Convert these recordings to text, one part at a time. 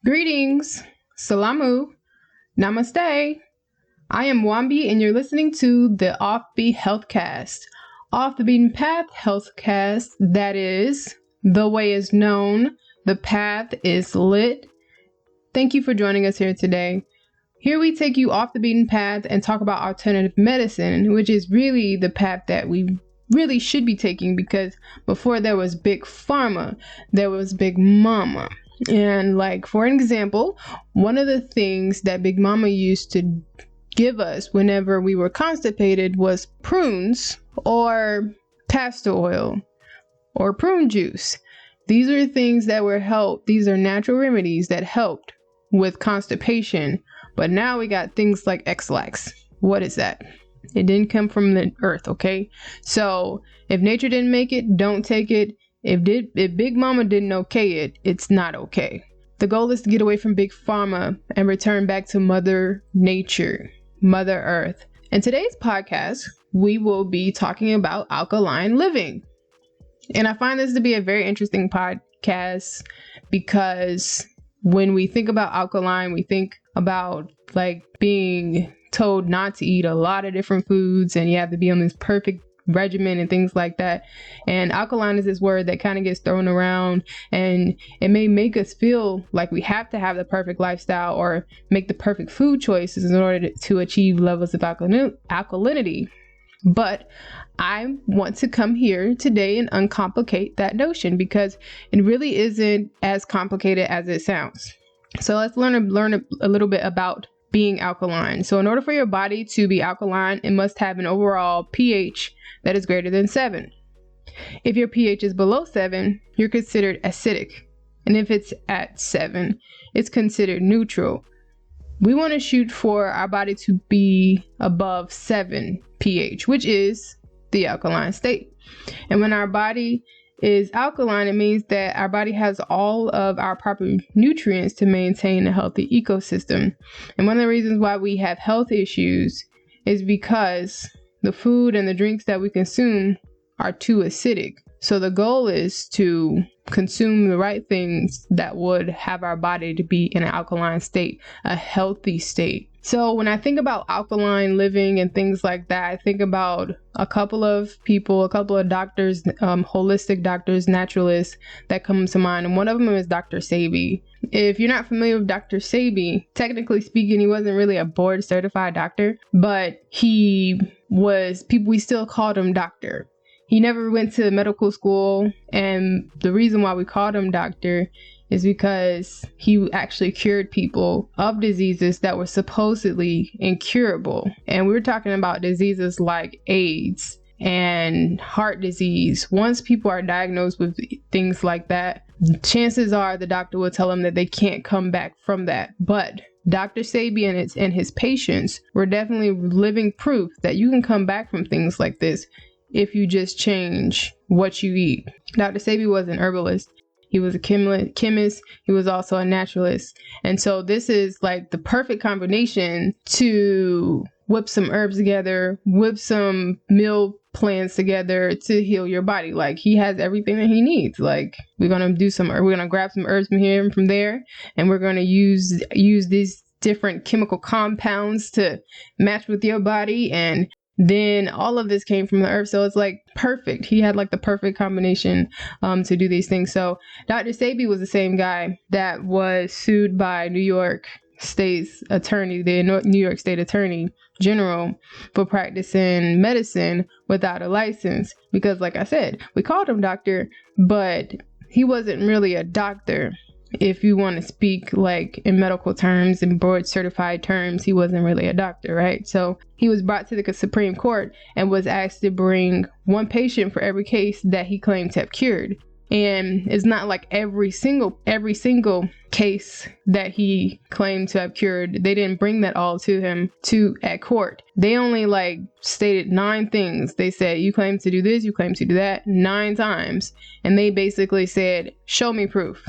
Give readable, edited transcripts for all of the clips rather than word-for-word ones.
Greetings, Salamu, Namaste. I am Wambi and you're listening to the Offbe Healthcast. Off the Beaten Path Healthcast, that is, the way is known, the path is lit. Thank you for joining us here today. Here we take you off the beaten path and talk about alternative medicine, which is really the path that we really should be taking, because before there was Big Pharma, there was Big Mama. And like, for an example, one of the things that Big Mama used to give us whenever we were constipated was prunes or castor oil or prune juice. These are things that were these are natural remedies that helped with constipation. But now we got things like X-Lax. What is that? It didn't come from the earth, okay? So if nature didn't make it, don't take it. If Big Mama didn't okay it, it's not okay. The goal is to get away from Big Pharma and return back to Mother Nature, Mother Earth. In today's podcast, we will be talking about alkaline living. And I find this to be a very interesting podcast because when we think about alkaline, we think about like being told not to eat a lot of different foods and you have to be on this perfect regimen and things like that. And alkaline is this word that kind of gets thrown around, and it may make us feel like we have to have the perfect lifestyle or make the perfect food choices in order to achieve levels of alkalinity. But I want to come here today and uncomplicate that notion because it really isn't as complicated as it sounds. So let's learn a little bit about being alkaline. So in order for your body to be alkaline, it must have an overall pH that is greater than 7. If your pH is below 7, you're considered acidic. And if it's at 7, it's considered neutral. We want to shoot for our body to be above 7 pH, which is the alkaline state. And when our body is alkaline, it means that our body has all of our proper nutrients to maintain a healthy ecosystem. And one of the reasons why we have health issues is because the food and the drinks that we consume are too acidic. So the goal is to consume the right things that would have our body to be in an alkaline state, a healthy state. So when I think about alkaline living and things like that, I think about a couple of people, a couple of doctors, holistic doctors, naturalists that come to mind. And one of them is Dr. Sebi. If you're not familiar with Dr. Sebi, technically speaking, he wasn't really a board certified doctor, but we still called him doctor. He never went to medical school, and the reason why we called him doctor is because he actually cured people of diseases that were supposedly incurable. And we were talking about diseases like AIDS and heart disease. Once people are diagnosed with things like that, chances are the doctor will tell them that they can't come back from that. But Dr. Sebi and his patients were definitely living proof that you can come back from things like this if you just change what you eat. Dr. Sebi was an herbalist. He was a chemist. He was also a naturalist. And so this is like the perfect combination to whip some herbs together, whip some meal plans together to heal your body. Like, he has everything that he needs. Like, we're going to grab some herbs from here and from there, and we're going to use these different chemical compounds to match with your body, and then all of this came from the earth. So it's like perfect. He had like the perfect combination to do these things. So Dr. Sebi was the same guy that was sued by New York State's attorney, the New York State Attorney General, for practicing medicine without a license. Because like I said, we called him doctor, but he wasn't really a doctor. If you want to speak like in medical terms and board certified terms, he wasn't really a doctor, right? So he was brought to the Supreme Court and was asked to bring one patient for every case that he claimed to have cured. And it's not like every single case that he claimed to have cured, they didn't bring that all to him at court. They only like stated 9 things. They said, you claim to do this, you claim to do that 9 times. And they basically said, show me proof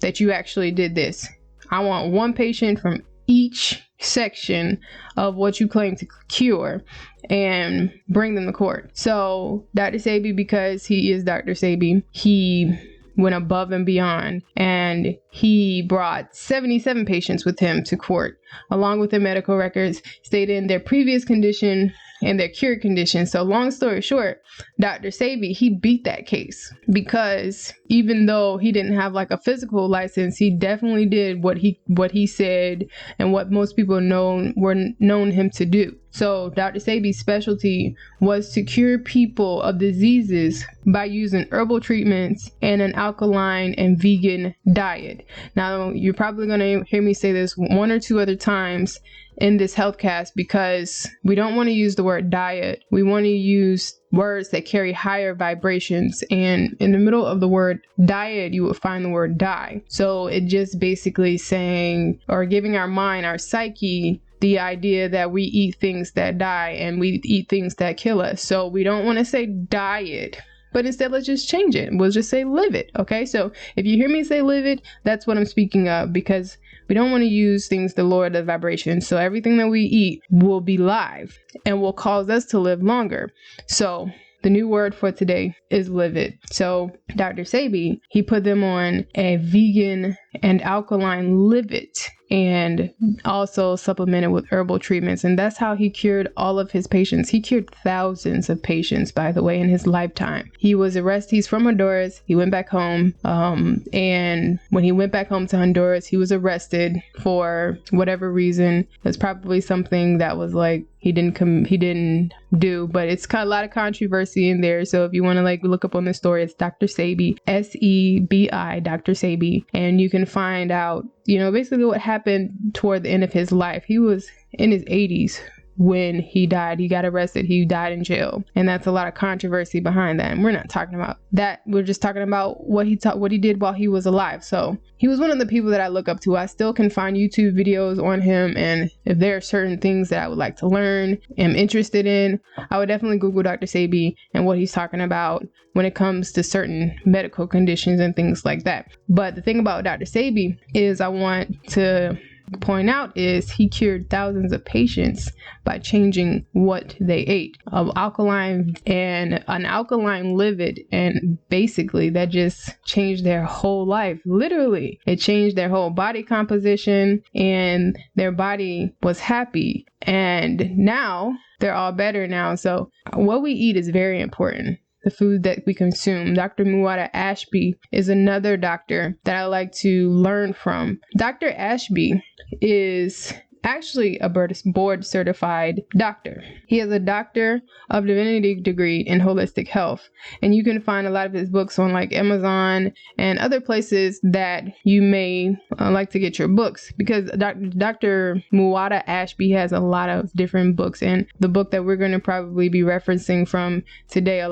that you actually did this. I want one patient from each section of what you claim to cure and bring them to court. So Dr. Sebi, because he is Dr. Sebi, he went above and beyond, and he brought 77 patients with him to court, along with their medical records, stating their previous condition and their cured condition. So long story short, Dr. Sebi, he beat that case because even though he didn't have like a physical license, he definitely did what he said and what most people were known him to do. So Dr. Sebi's specialty was to cure people of diseases by using herbal treatments and an alkaline and vegan diet. Now, you're probably going to hear me say this one or two other times in this Healthcast because we don't want to use the word diet. We want to use words that carry higher vibrations, and in the middle of the word diet you will find the word die. So it just basically saying or giving our mind, our psyche, the idea that we eat things that die and we eat things that kill us. So we don't want to say diet, but instead let's just change it. We'll just say live it. Okay, so if you hear me say live it, that's what I'm speaking of, because we don't want to use things to lower the vibration. So everything that we eat will be live and will cause us to live longer. So the new word for today is live it. So Dr. Sebi, he put them on a vegan and alkaline live it, and also supplemented with herbal treatments. And that's how he cured all of his patients. He cured thousands of patients, by the way, in his lifetime. He was arrested. He's from Honduras. He went back home. And when he went back home to Honduras, he was arrested for whatever reason. It was probably something that was like, he didn't do, but it's kind of a lot of controversy in there. So if you want to like look up on the story, it's Dr. Sebi, S-E-B-I, Dr. Sebi. And you can find out, basically what happened toward the end of his life. He was in his 80s when he died. He got arrested. He died in jail. And that's a lot of controversy behind that. And we're not talking about that. We're just talking about what he did while he was alive. So he was one of the people that I look up to. I still can find YouTube videos on him. And if there are certain things that I would like to learn, am interested in, I would definitely Google Dr. Sebi and what he's talking about when it comes to certain medical conditions and things like that. But the thing about Dr. Sebi is I want to point out is he cured thousands of patients by changing what they ate of alkaline and an alkaline livid, and basically that just changed their whole life. Literally, it changed their whole body composition and their body was happy, and now they're all better now. So what we eat is very important. The food that we consume. Dr. Muwada Ashby is another doctor that I like to learn from. Dr. Ashby is actually a board certified doctor. He has a Doctor of Divinity degree in holistic health, and you can find a lot of his books on like Amazon and other places that you may like to get your books, because Dr. Muwada Ashby has a lot of different books, and the book that we're going to probably be referencing from today,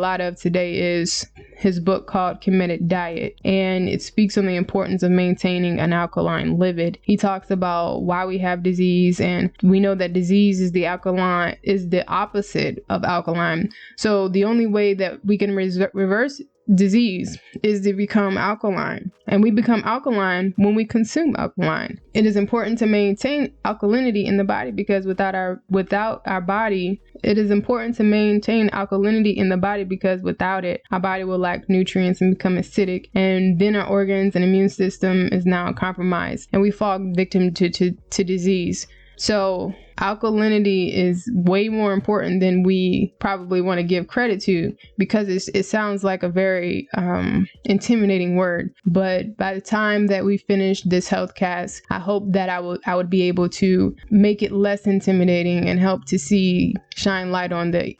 is his book called Committed Diet, and it speaks on the importance of maintaining an alkaline livid. He talks about why we have disease, and we know that disease is the opposite of alkaline. So the only way that we can reverse disease is to become alkaline, and we become alkaline when we consume alkaline. It is important to maintain alkalinity in the body, because without our body, it is important to maintain alkalinity in the body, because without it, our body will lack nutrients and become acidic, and then our organs and immune system is now compromised, and we fall victim to disease. So alkalinity is way more important than we probably want to give credit to, because it sounds like a very intimidating word. But by the time that we finish this Healthcast, I hope that I would be able to make it less intimidating and help to shine light on the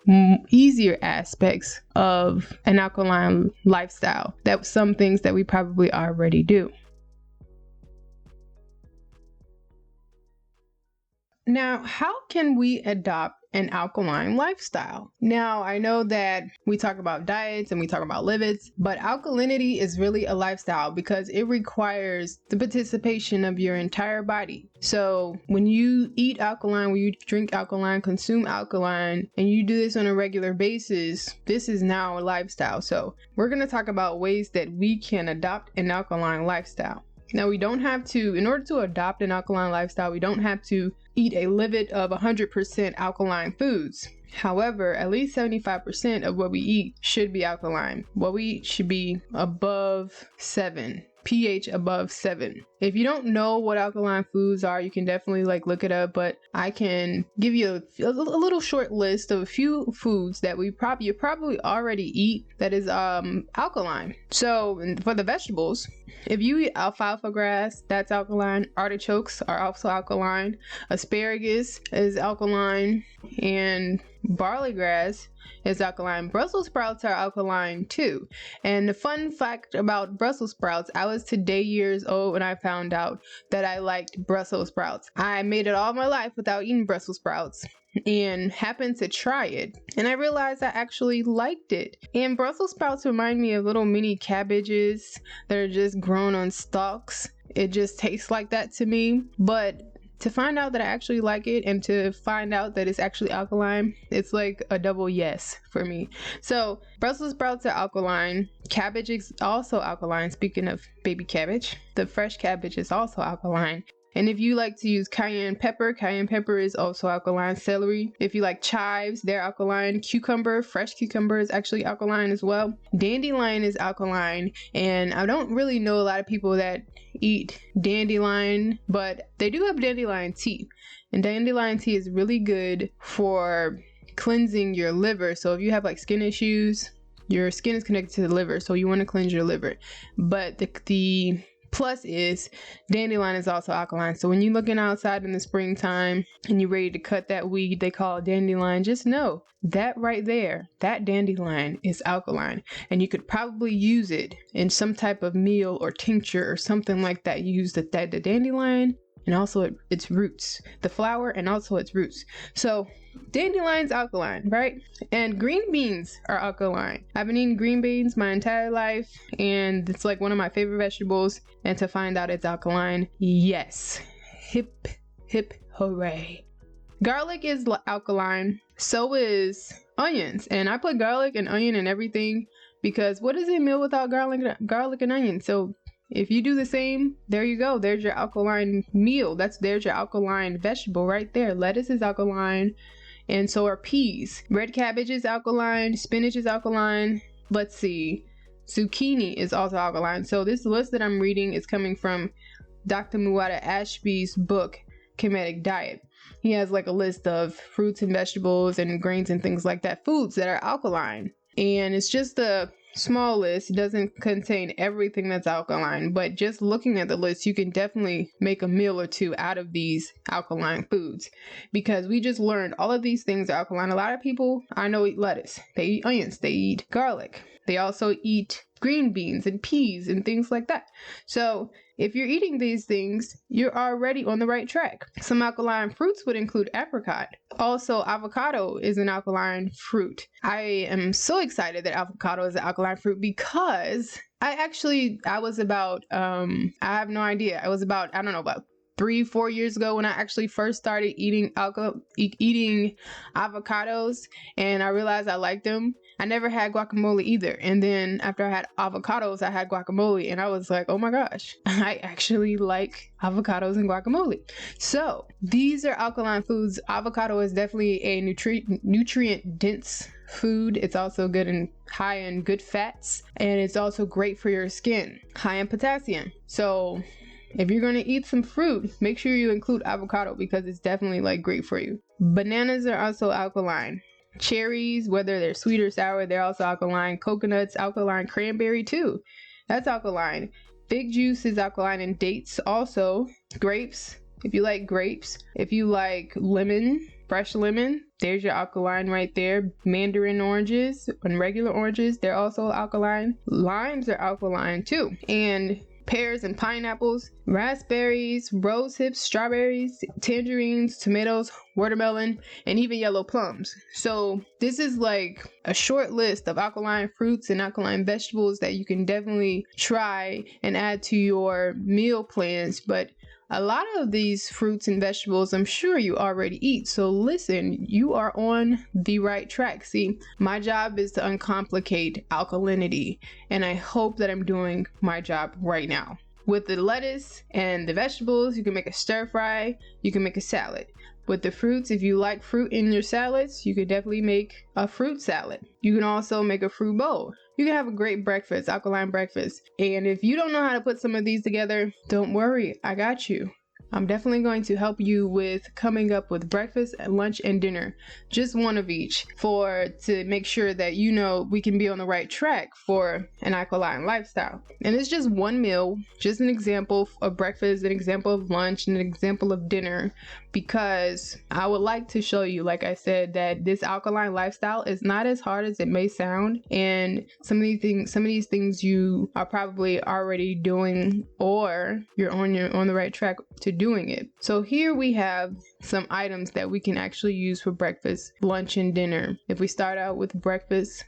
easier aspects of an alkaline lifestyle. That's some things that we probably already do. Now, how can we adopt an alkaline lifestyle? Now, I know that we talk about diets and we talk about lipids, but alkalinity is really a lifestyle because it requires the participation of your entire body. So when you eat alkaline, when you drink alkaline, consume alkaline, and you do this on a regular basis, this is now a lifestyle. So we're going to talk about ways that we can adopt an alkaline lifestyle. Now, we don't have to, in order to adopt an alkaline lifestyle, we don't have to eat a limit of 100% alkaline foods. However, at least 75% of what we eat should be alkaline. What we eat should be above 7. pH above 7. If you don't know what alkaline foods are, you can definitely look it up, but I can give you a little short list of a few foods that you probably already eat that is alkaline. So for the vegetables, if you eat alfalfa grass, that's alkaline. Artichokes are also alkaline. Asparagus is alkaline, and barley grass is alkaline. Brussels sprouts are alkaline too. And the fun fact about Brussels sprouts, I was today years old when I found out that I liked Brussels sprouts. I made it all my life without eating Brussels sprouts and happened to try it, and I realized I actually liked it. And Brussels sprouts remind me of little mini cabbages that are just grown on stalks. It just tastes like that to me. But to find out that I actually like it and to find out that it's actually alkaline, it's like a double yes for me. So Brussels sprouts are alkaline. Cabbage is also alkaline. Speaking of baby cabbage, the fresh cabbage is also alkaline. And if you like to use cayenne pepper is also alkaline. Celery, if you like chives, they're alkaline. Fresh cucumber is actually alkaline as well. Dandelion is alkaline, and I don't really know a lot of people that eat dandelion, but they do have dandelion tea. And dandelion tea is really good for cleansing your liver. So if you have skin issues, your skin is connected to the liver, so you want to cleanse your liver. But the plus is dandelion is also alkaline. So when you're looking outside in the springtime and you're ready to cut that weed they call dandelion, just know that right there, that dandelion is alkaline. And you could probably use it in some type of meal or tincture or something like that. You use the dandelion and also its roots, the flower and also its roots. So dandelion's alkaline, right? And green beans are alkaline. I've been eating green beans my entire life, and it's one of my favorite vegetables. And to find out it's alkaline, yes, hip hooray. Garlic is alkaline, so is onions. And I put garlic and onion in everything because what is a meal without garlic and onion? So if you do the same, there you go. There's your alkaline meal. There's your alkaline vegetable right there. Lettuce is alkaline, and so are peas. Red cabbage is alkaline. Spinach is alkaline. Let's see. Zucchini is also alkaline. So this list that I'm reading is coming from Dr. Muwada Ashby's book, Kemetic Diet. He has a list of fruits and vegetables and grains and things like that, foods that are alkaline. And it's just a small list. It doesn't contain everything that's alkaline, but just looking at the list, you can definitely make a meal or two out of these alkaline foods, because we just learned all of these things are alkaline. A lot of people I know eat lettuce, they eat onions, they eat garlic, they also eat green beans and peas and things like that. So if you're eating these things, you're already on the right track. Some alkaline fruits would include apricot. Also, avocado is an alkaline fruit. I am so excited that avocado is an alkaline fruit because I was about, I have no idea. I was about 3-4 years ago when I actually first started eating avocados, and I realized I liked them. I never had guacamole either. And then after I had avocados, I had guacamole, and I was like, oh my gosh, I actually like avocados and guacamole. So these are alkaline foods. Avocado is definitely a nutrient dense food. It's also good and high in good fats, and it's also great for your skin, high in potassium. So if you're going to eat some fruit, make sure you include avocado because it's definitely great for you. Bananas are also alkaline. Cherries, whether they're sweet or sour, they're also alkaline. Coconuts, alkaline. Cranberry too, that's alkaline. Fig juice is alkaline, and dates also. Grapes, if you like grapes. If you like lemon, fresh lemon, there's your alkaline right there. Mandarin oranges and regular oranges, they're also alkaline. Limes are alkaline too. And pears and pineapples, raspberries, rose hips, strawberries, tangerines, tomatoes, watermelon, and even yellow plums. So this is a short list of alkaline fruits and alkaline vegetables that you can definitely try and add to your meal plans. But a lot of these fruits and vegetables I'm sure you already eat. So listen, you are on the right track. See, my job is to uncomplicate alkalinity, and I hope that I'm doing my job right now. With the lettuce and the vegetables, you can make a stir fry, you can make a salad. With the fruits, if you like fruit in your salads, you could definitely make a fruit salad. You can also make a fruit bowl. you can have a great breakfast, alkaline breakfast. And if you don't know how to put some of these together, don't worry, I got you. I'm definitely going to help you with coming up with breakfast, lunch, and dinner. Just one of each to make sure that you know we can be on the right track for an alkaline lifestyle. And it's just one meal, just an example of breakfast, an example of lunch, and an example of dinner, because I would like to show you, like I said, that this alkaline lifestyle is not as hard as it may sound. And some of these things you are probably already doing, or you're on the right track to doing it. So here we have some items that we can actually use for breakfast, lunch, and dinner. If we start out with breakfast,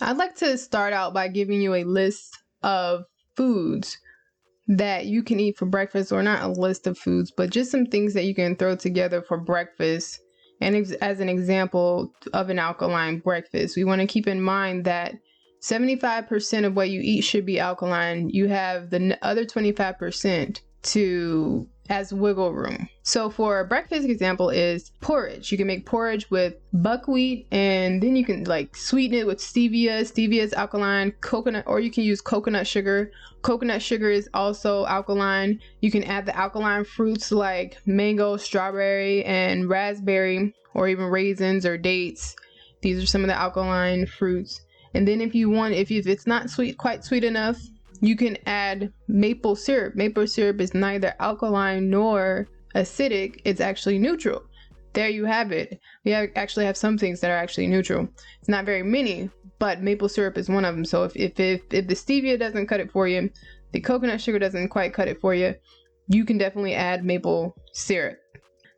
I'd like to start out by giving you a list of foods that you can eat for breakfast, or not a list of foods, but just some things that you can throw together for breakfast. And as an example of an alkaline breakfast, we want to keep in mind that 75% of what you eat should be alkaline. You have the other 25% as wiggle room. So for a breakfast example is porridge. You can make porridge with buckwheat, and then you can like sweeten it with stevia. Stevia is alkaline. Coconut, or you can use coconut sugar. Coconut sugar is also alkaline. You can add the alkaline fruits like mango, strawberry, and raspberry, or even raisins or dates. These are some of the alkaline fruits. And then if it's not quite sweet enough, you can add maple syrup. Maple syrup is neither alkaline nor acidic. It's actually neutral. There you have it. We actually have some things that are actually neutral. It's not very many, but maple syrup is one of them. So if the stevia doesn't cut it for you, the coconut sugar doesn't quite cut it for you, you can definitely add maple syrup.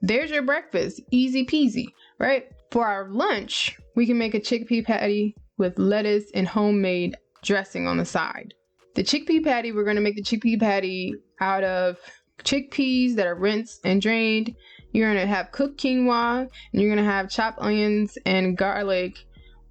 There's your breakfast. Easy peasy, right? For our lunch, we can make a chickpea patty with lettuce and homemade dressing on the side. The chickpea patty, we're going to make the chickpea patty out of chickpeas that are rinsed and drained. You're going to have cooked quinoa, and you're going to have chopped onions and garlic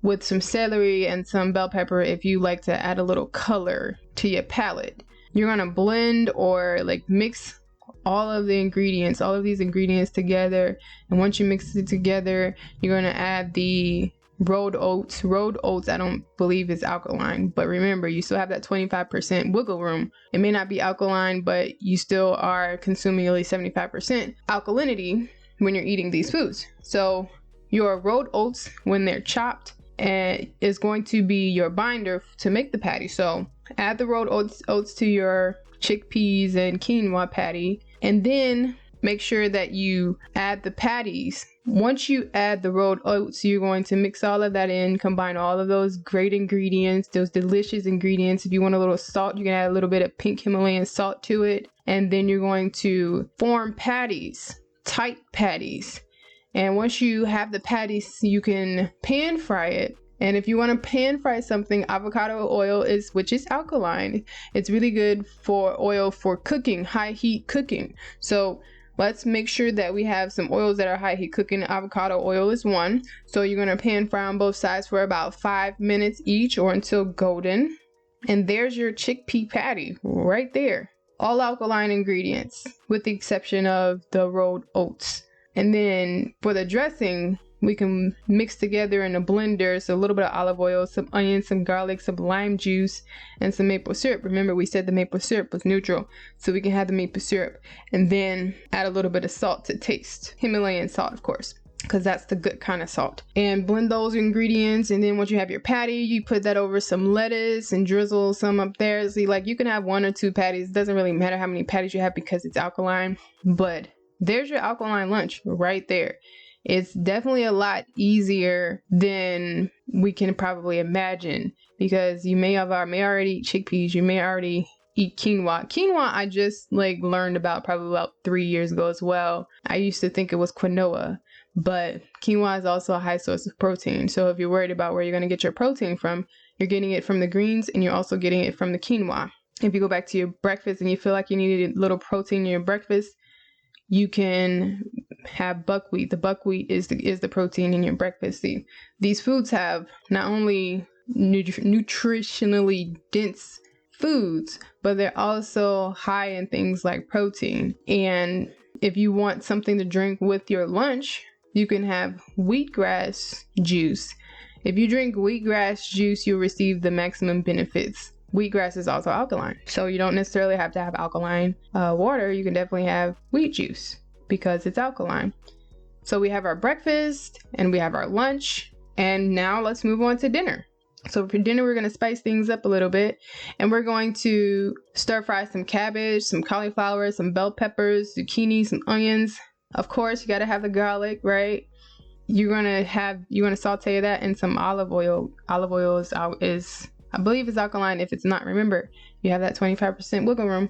with some celery and some bell pepper if you like to add a little color to your palate. You're going to blend or mix all of these ingredients together. And once you mix it together, you're going to add the rolled oats. Rolled oats, I don't believe is alkaline, but remember, you still have that 25% wiggle room. It may not be alkaline, but you still are consuming at least 75% alkalinity when you're eating these foods. So your rolled oats, when they're chopped, is going to be your binder to make the patty. So add the rolled oats to your chickpeas and quinoa patty, and then make sure that you add the patties. Once you add the rolled oats, you're going to mix all of that in, combine all of those great ingredients, those delicious ingredients. If you want a little salt, you can add a little bit of pink Himalayan salt to it. And then you're going to form patties, tight patties. And once you have the patties, you can pan fry it. And if you want to pan fry something, avocado oil which is alkaline. It's really good for oil for cooking, high heat cooking. So let's make sure that we have some oils that are high heat cooking. Avocado oil is one. So you're going to pan fry on both sides for about 5 minutes each, or until golden. And there's your chickpea patty right there. All alkaline ingredients with the exception of the rolled oats. And then for the dressing, we can mix together in a blender, so a little bit of olive oil, some onions, some garlic, some lime juice, and some maple syrup. Remember, we said the maple syrup was neutral, so we can have the maple syrup. And then add a little bit of salt to taste. Himalayan salt, of course, because that's the good kind of salt. And blend those ingredients, and then once you have your patty, you put that over some lettuce and drizzle some up there. See, you can have 1 or 2 patties. It doesn't really matter how many patties you have because it's alkaline. But there's your alkaline lunch right there. It's definitely a lot easier than we can probably imagine, because you may already eat chickpeas, you may already eat quinoa. Quinoa I just learned about probably about 3 years ago as well. I used to think it was quinoa, but quinoa is also a high source of protein. So if you're worried about where you're going to get your protein from, you're getting it from the greens, and you're also getting it from the quinoa. If you go back to your breakfast and you feel like you need a little protein in your breakfast, you can have buckwheat. The buckwheat is the protein in your breakfast. See, these foods have not only nutritionally dense foods, but they're also high in things like protein. And if you want something to drink with your lunch, you can have wheatgrass juice. If you drink wheatgrass juice, you'll receive the maximum benefits. Wheatgrass is also alkaline, so you don't necessarily have to have alkaline water. You can definitely have wheat juice because it's alkaline. So we have our breakfast and we have our lunch, and now let's move on to dinner. So for dinner, we're going to spice things up a little bit, and we're going to stir fry some cabbage, some cauliflower, some bell peppers, zucchini, some onions. Of course, you got to have the garlic, right? You're going to saute that in some olive oil. Olive oil is I believe it's alkaline. If it's not, remember, you have that 25% wiggle room.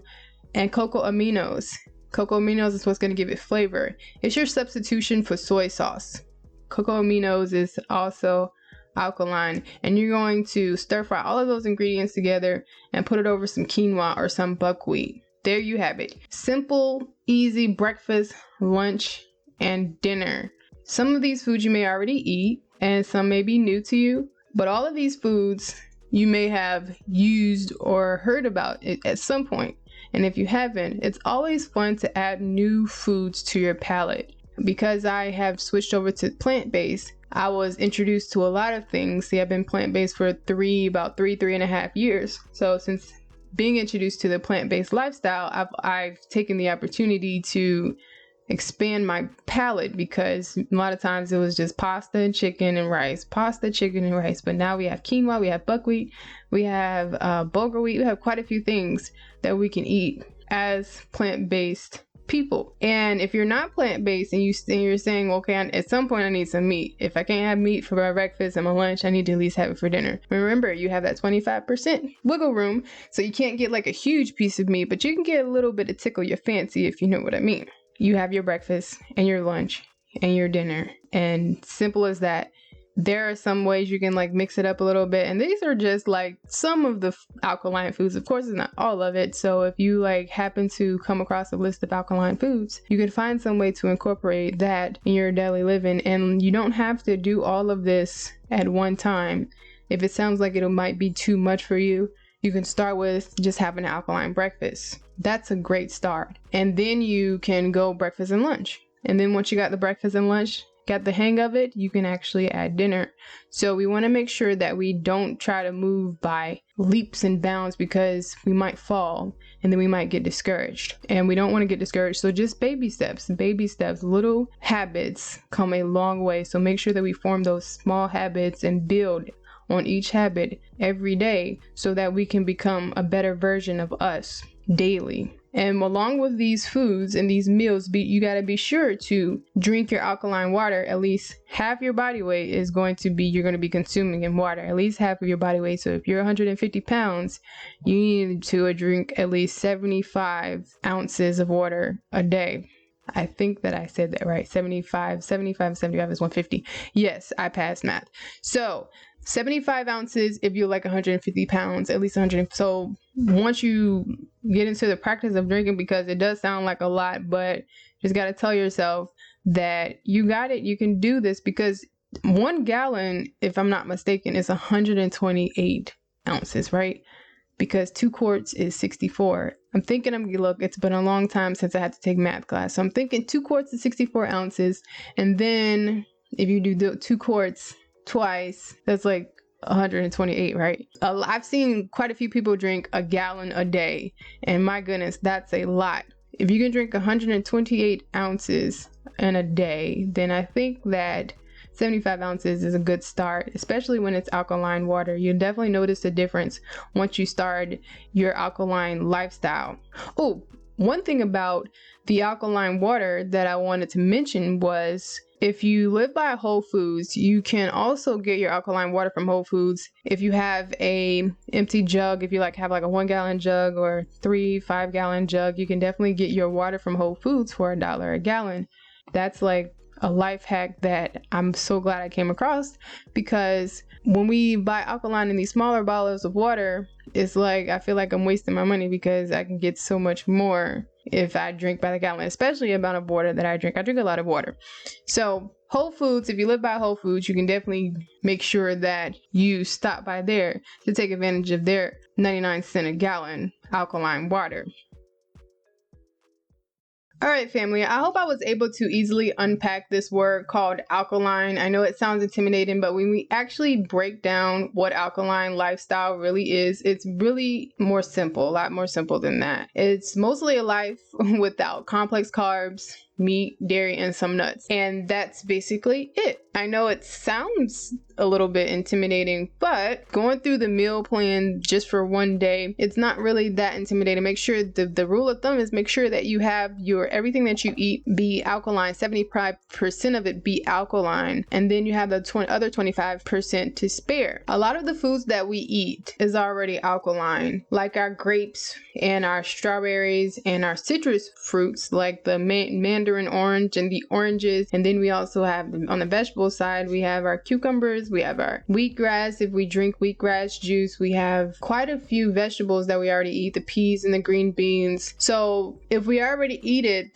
And cocoa aminos. Cocoa aminos is what's going to give it flavor. It's your substitution for soy sauce. Cocoa aminos is also alkaline, and you're going to stir fry all of those ingredients together and put it over some quinoa or some buckwheat. There you have it. Simple, easy breakfast, lunch, and dinner. Some of these foods you may already eat, and some may be new to you, but all of these foods you may have used or heard about it at some point. And if you haven't, it's always fun to add new foods to your palate. Because I have switched over to plant-based, I was introduced to a lot of things. See, I've been plant-based for about three and a half years. So since being introduced to the plant-based lifestyle, I've taken the opportunity to expand my palate, because a lot of times it was just pasta and chicken and rice, pasta, chicken and rice. But now we have quinoa, we have buckwheat, we have bulgur wheat, we have quite a few things that we can eat as plant-based people. And if you're not plant-based and you're saying, okay, at some point I need some meat. If I can't have meat for my breakfast and my lunch, I need to at least have it for dinner. Remember, you have that 25% wiggle room, so you can't get like a huge piece of meat, but you can get a little bit to tickle your fancy, if you know what I mean. You have your breakfast and your lunch and your dinner, and simple as that. There are some ways you can like mix it up a little bit, and these are just like some of the alkaline foods. Of course, it's not all of it. So if you like happen to come across a list of alkaline foods, you can find some way to incorporate that in your daily living, and you don't have to do all of this at one time. If it sounds like it might be too much for you, you can start with just having an alkaline breakfast. That's a great start. And then you can go breakfast and lunch. And then once you got the breakfast and lunch, got the hang of it, you can actually add dinner. So we want to make sure that we don't try to move by leaps and bounds, because we might fall and then we might get discouraged, and we don't want to get discouraged. So just baby steps, little habits come a long way. So make sure that we form those small habits and build on each habit every day, so that we can become a better version of us daily. And along with these foods and these meals, you got to be sure to drink your alkaline water. At least half your body weight you're going to be consuming in water, at least half of your body weight. So if you're 150 pounds, you need to drink at least 75 ounces of water a day. I think that I said that right. 75 is 150. Yes, I passed math. So 75 ounces if you're like 150 pounds, at least 100. So once you get into the practice of drinking, because it does sound like a lot, but just got to tell yourself that you got it. You can do this, because 1 gallon, if I'm not mistaken, is 128 ounces, right? Because 2 quarts is 64. I'm thinking, look, it's been a long time since I had to take math class. So I'm thinking 2 quarts is 64 ounces. And then if you do the 2 quarts twice, that's like 128, right? I've seen quite a few people drink a gallon a day, and my goodness, that's a lot. If you can drink 128 ounces in a day, then I think that 75 ounces is a good start, especially when it's alkaline water. You'll definitely notice the difference once you start your alkaline lifestyle. Oh, one thing about the alkaline water that I wanted to mention was, if you live by Whole Foods, you can also get your alkaline water from Whole Foods. If you have a empty jug, if you have like a 1 gallon jug or 5 gallon jug, you can definitely get your water from Whole Foods for $1 a gallon. That's like a life hack that I'm so glad I came across, because when we buy alkaline in these smaller bottles of water, it's like I feel like I'm wasting my money, because I can get so much more if I drink by the gallon, especially the amount of water that I drink. I drink a lot of water. So Whole Foods, if you live by Whole Foods, you can definitely make sure that you stop by there to take advantage of their 99 cent a gallon alkaline water. All right, family, I hope I was able to easily unpack this word called alkaline. I know it sounds intimidating, but when we actually break down what alkaline lifestyle really is, it's really more simple, a lot more simple than that. It's mostly a life without complex carbs, meat, dairy, and some nuts. And that's basically it. I know it sounds a little bit intimidating, but going through the meal plan just for one day, it's not really that intimidating. Make sure the rule of thumb is make sure that you have your everything that you eat be alkaline, 75% of it be alkaline, and then you have the other 25% to spare. A lot of the foods that we eat is already alkaline, like our grapes and our strawberries and our citrus fruits like the mandarin orange and the oranges. And then we also have, on the vegetable side, we have our cucumbers, we have our wheatgrass if we drink wheatgrass juice. We have quite a few vegetables that we already eat, the peas and the green beans. So if we already eat it,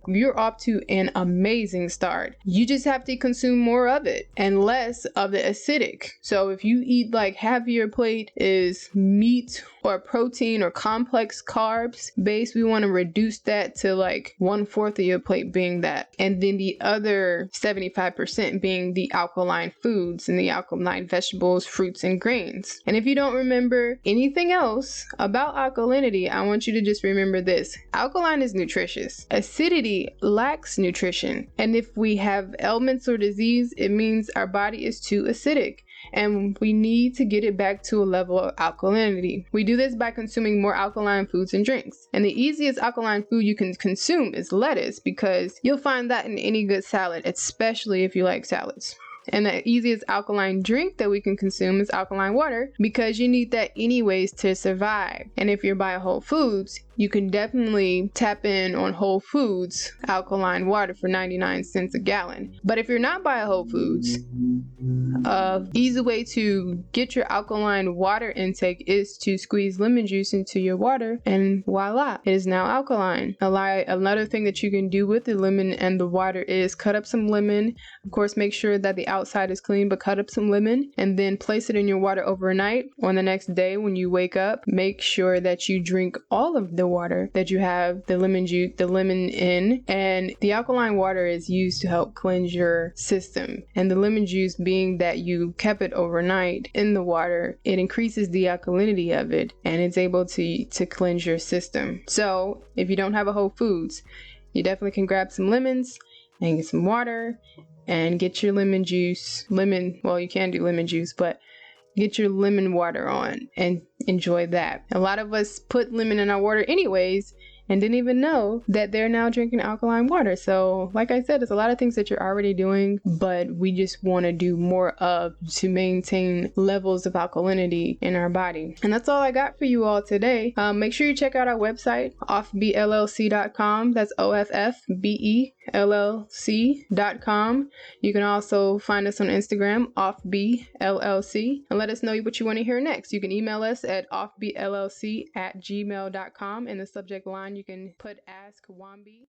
you're off to an amazing start. You just have to consume more of it and less of the acidic. So if you eat like half of your plate is meat or protein or complex carbs based, we want to reduce that to like 1/4 of your plate being that. And then the other 75% being the alkaline foods and the alkaline vegetables, fruits, and grains. And if you don't remember anything else about alkalinity, I want you to just remember this. Alkaline is nutritious. Acidity lacks nutrition. And if we have ailments or disease, it means our body is too acidic, and we need to get it back to a level of alkalinity. We do this by consuming more alkaline foods and drinks. And the easiest alkaline food you can consume is lettuce, because you'll find that in any good salad, especially if you like salads. And the easiest alkaline drink that we can consume is alkaline water, because you need that anyways to survive. And if you're by Whole Foods, you can definitely tap in on Whole Foods alkaline water for 99 cents a gallon. But if you're not by Whole Foods, easy way to get your alkaline water intake is to squeeze lemon juice into your water, and voila, it is now alkaline. Another thing that you can do with the lemon and the water is cut up some lemon. Of course, make sure that the outside is clean, but cut up some lemon and then place it in your water overnight. On the next day when you wake up, make sure that you drink all of the water that you have the lemon in. And the alkaline water is used to help cleanse your system, and the lemon juice, being that you kept it overnight in the water, it increases the alkalinity of it, and it's able to cleanse your system. So if you don't have a Whole Foods, you definitely can grab some lemons and get some water and get your lemon juice. Well, you can do lemon juice, but get your lemon water on and enjoy that. A lot of us put lemon in our water anyways and didn't even know that they're now drinking alkaline water. So like I said, there's a lot of things that you're already doing, but we just want to do more of to maintain levels of alkalinity in our body. And that's all I got for you all today. Make sure you check out our website, OFFBELLC.com. That's OFFBELLC.com. You can also find us on Instagram, OffbeLLC, and let us know what you want to hear next. You can email us at offbellc@gmail.com. In the subject line, you can put Ask Wambi.